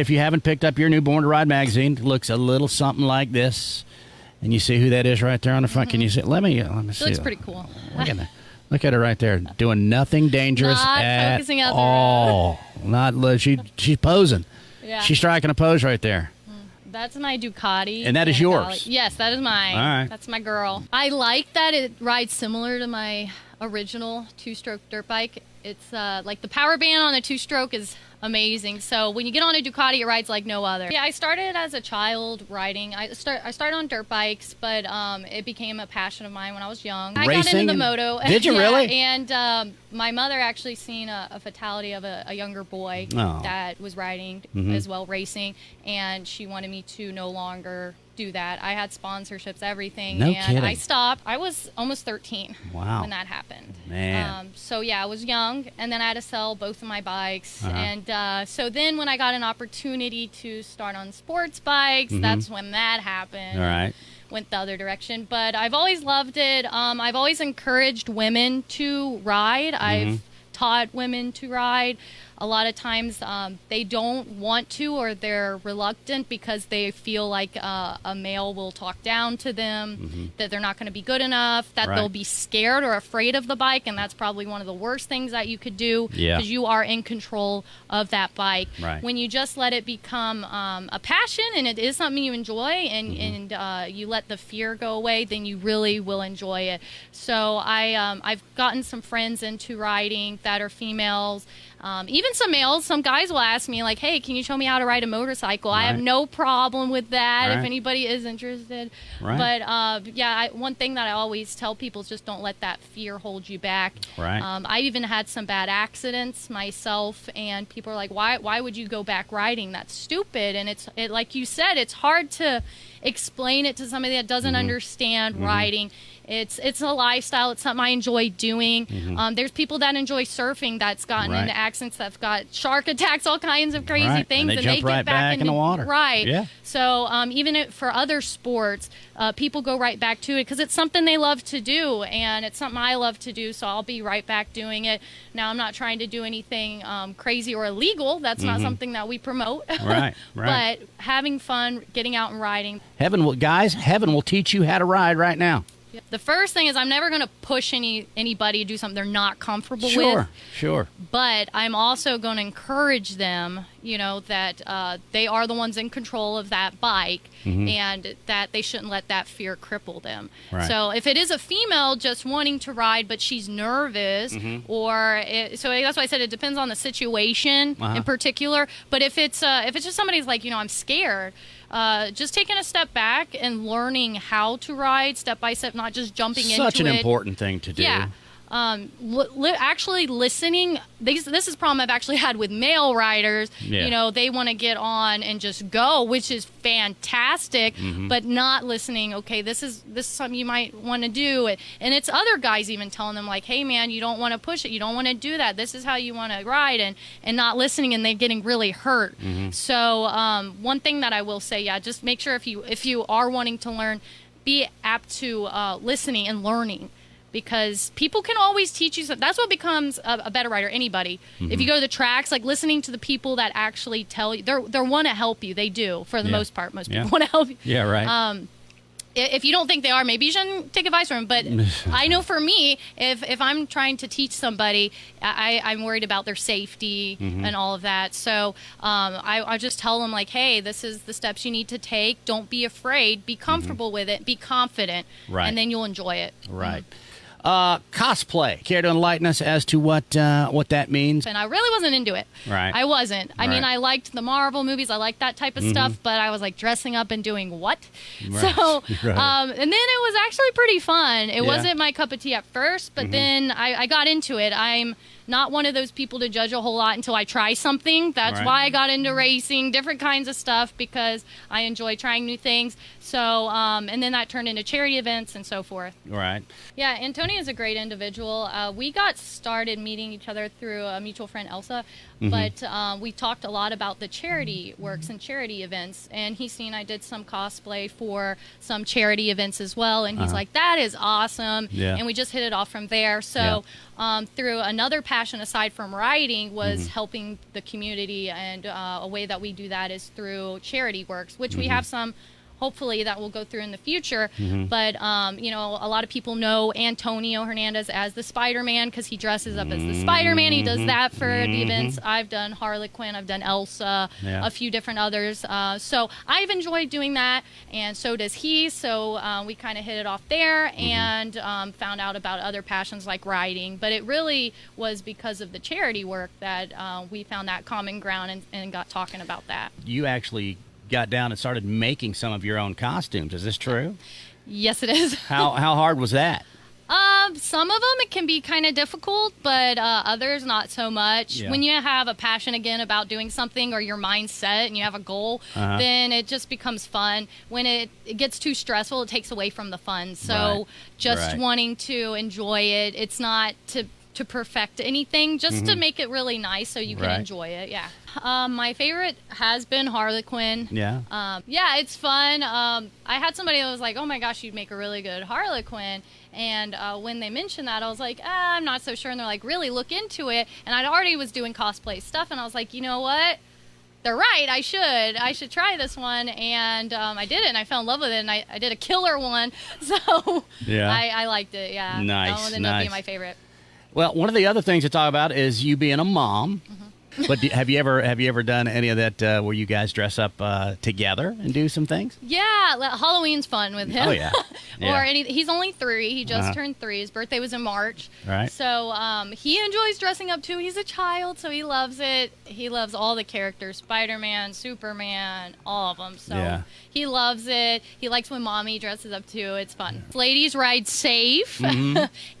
if you haven't picked up your new Born to Ride magazine, it looks a little something like this. And you see who that is right there on the front. Can you see? Let me see. It looks pretty cool. Look at her right there, doing nothing dangerous at focusing out all. She's posing. Yeah. She's striking a pose right there. That's my Ducati. And that is yours? Yes, that is mine. All right. That's my girl. I like that it rides similar to my original two-stroke dirt bike. It's like the power band on a two-stroke is amazing. So when you get on a Ducati, it rides like no other. Yeah, I started as a child riding. I started on dirt bikes, but it became a passion of mine when I was young. I got into the moto. Did you really? And my mother actually seen a fatality of a younger boy that was riding as well, racing, and she wanted me to no longer do that. I had sponsorships, everything, no and kidding. I stopped. I was almost 13 when that happened. Man. So yeah, I was young, and then I had to sell both of my bikes, and so then when I got an opportunity to start on sports bikes, that's when that happened. All right. Went the other direction, but I've always loved it. I've always encouraged women to ride. I've taught women to ride. A lot of times they don't want to, or they're reluctant because they feel like a male will talk down to them, that they're not going to be good enough, that they'll be scared or afraid of the bike, and that's probably one of the worst things that you could do, because you are in control of that bike. When you just let it become a passion and it is something you enjoy, and you let the fear go away, then you really will enjoy it. So I've gotten some friends into riding that are females. Even some males, some guys will ask me, like, hey, can you show me how to ride a motorcycle? I have no problem with that if anybody is interested. But, yeah, one thing that I always tell people is just don't let that fear hold you back. I even had some bad accidents myself, and people are like, why would you go back riding? That's stupid. And it's like you said, it's hard to explain it to somebody that doesn't understand riding. It's a lifestyle. It's something I enjoy doing. There's people that enjoy surfing that's gotten into accidents, that've got shark attacks, all kinds of crazy things, and they get back in the water. So even for other sports, people go right back to it because it's something they love to do, and it's something I love to do. So I'll be right back doing it. Now I'm not trying to do anything crazy or illegal. That's not something that we promote. But having fun, getting out and riding. Heaven will teach you how to ride right now. The first thing is I'm never going to push anybody to do something they're not comfortable with. Sure. But I'm also going to encourage them, that they are the ones in control of that bike, and that they shouldn't let that fear cripple them. So if it is a female just wanting to ride, but she's nervous, so that's why I said it depends on the situation in particular. But if it's just somebody's like, I'm scared, just taking a step back and learning how to ride step by step, not just jumping into it. Such an important thing to do. Yeah. Actually listening. This is a problem I've actually had with male riders. They want to get on and just go, which is fantastic, but not listening. Okay, this is something you might want to do. And it's other guys even telling them, like, hey, man, you don't want to push it. You don't want to do that. This is how you want to ride, and not listening, and they're getting really hurt. So one thing that I will say, just make sure if you are wanting to learn, be apt to listening and learning. Because people can always teach you something. That's what becomes a better rider, anybody. If you go to the tracks, like listening to the people that actually tell you, they want to help you. They do, for the most part. Most people want to help you. Yeah, right. If you don't think they are, maybe you shouldn't take advice from them. But I know for me, if I'm trying to teach somebody, I'm worried about their safety and all of that. So I just tell them, like, hey, this is the steps you need to take. Don't be afraid. Be comfortable with it. Be confident. And then you'll enjoy it. Cosplay. Care to enlighten us as to what that means? And I really wasn't into it. I wasn't. I mean, I liked the Marvel movies. I liked that type of stuff, but I was like dressing up and doing what? So, and then it was actually pretty fun. It wasn't my cup of tea at first, but then I got into it. I'm not one of those people to judge a whole lot until I try something. That's why I got into racing, different kinds of stuff, because I enjoy trying new things. So, and then that turned into charity events and so forth. Yeah, Antonio is a great individual. We got started meeting each other through a mutual friend, Elsa, but we talked a lot about the charity works and charity events, and he's seen I did some cosplay for some charity events as well, and he's like, that is awesome, and we just hit it off from there. So through another passion passion aside from riding was helping the community, and a way that we do that is through charity works, which we have some hopefully that will go through in the future. But, you know, a lot of people know Antonio Hernandez as the Spider-Man because he dresses up as the Spider-Man. He does that for the events. I've done Harley Quinn. I've done Elsa, a few different others. So I've enjoyed doing that, and so does he. So we kind of hit it off there and found out about other passions like riding. But it really was because of the charity work that we found that common ground and got talking about that. You actually got down and started making some of your own costumes. Is this true? Yes, it is. How hard was that? Some of them it can be kind of difficult, but others not so much. Yeah. When you have a passion again about doing something or your mind's set and you have a goal, then it just becomes fun. When it gets too stressful, it takes away from the fun. So just wanting to enjoy it, it's not to perfect anything, just to make it really nice so you can enjoy it. Yeah. My favorite has been Harley Quinn. Yeah. Yeah, it's fun. I had somebody that was like, oh my gosh, you'd make a really good Harley Quinn. And when they mentioned that, I was like, I'm not so sure. And they're like, really look into it. And I'd already was doing cosplay stuff. And I was like, you know what? They're right. I should try this one. And I did it, and I fell in love with it. And I did a killer one. So yeah, I liked it. Yeah. Nice. That one ended up being my favorite. Well, one of the other things to talk about is you being a mom. But have you ever done any of that where you guys dress up together and do some things? Yeah, Halloween's fun with him. Oh yeah. Or he's only 3. He just turned 3. His birthday was in March. Right. So he enjoys dressing up too. He's a child, so he loves it. He loves all the characters: Spider-Man, Superman, all of them. So he loves it. He likes when mommy dresses up too. It's fun. Ladies, ride safe.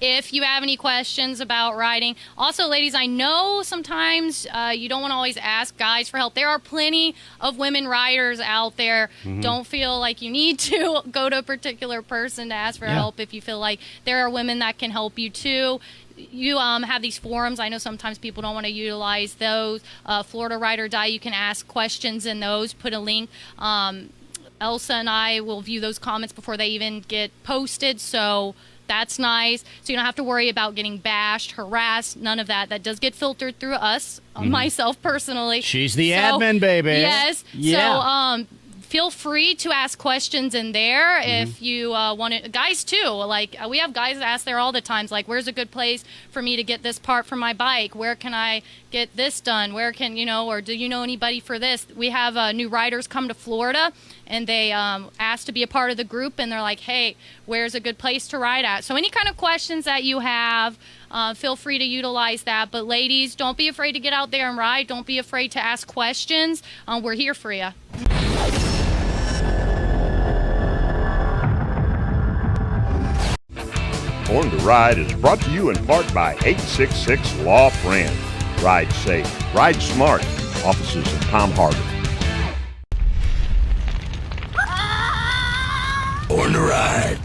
If you have any questions about riding. Also, ladies, I know sometimes you don't want to always ask guys for help. There are plenty of women riders out there. Don't feel like you need to go to a particular person to ask for help if you feel like there are women that can help you too. You have these forums. I know sometimes people don't want to utilize those. Florida Ride or Die, you can ask questions in those. Put a link. Elsa and I will view those comments before they even get posted. So that's nice. So you don't have to worry about getting bashed, harassed, none of that. That does get filtered through us, myself personally. She's the admin, baby. Yes. Yeah. So feel free to ask questions in there if you want to. Guys, too. Like, we have guys that ask there all the times, like, where's a good place for me to get this part for my bike? Where can I get this done? Where can, or do you know anybody for this? We have new riders come to Florida, and they ask to be a part of the group, and they're like, hey, where's a good place to ride at? So any kind of questions that you have, feel free to utilize that. But ladies, don't be afraid to get out there and ride. Don't be afraid to ask questions. We're here for you. Born to Ride is brought to you in part by 866 Law Friend. Ride safe, ride smart. Offices in Palm Harbor. Born to Ride.